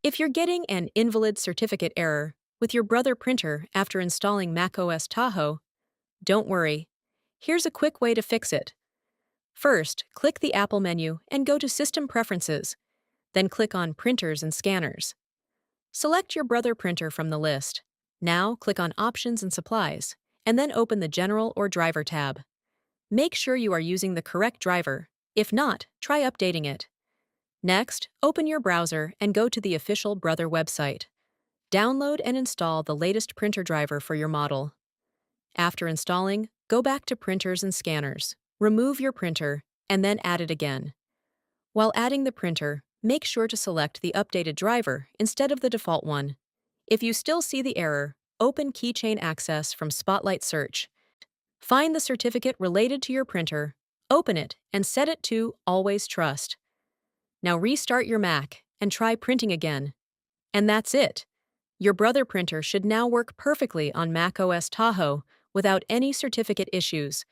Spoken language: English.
If you're getting an invalid certificate error with your Brother printer after installing macOS Tahoe, don't worry. Here's a quick way to fix it. First, click the Apple menu and go to System Preferences, then click on Printers and Scanners. Select your Brother printer from the list. Now click on Options and Supplies, and then open the General or Driver tab. Make sure you are using the correct driver. If not, try updating it. Next, open your browser and go to the official Brother website. Download and install the latest printer driver for your model. After installing, go back to Printers and Scanners, remove your printer, and then add it again. While adding the printer, make sure to select the updated driver instead of the default one. If you still see the error, open Keychain Access from Spotlight Search. Find the certificate related to your printer, open it, and set it to Always Trust. Now restart your Mac and try printing again. And that's it. Your Brother printer should now work perfectly on macOS Tahoe without any certificate issues.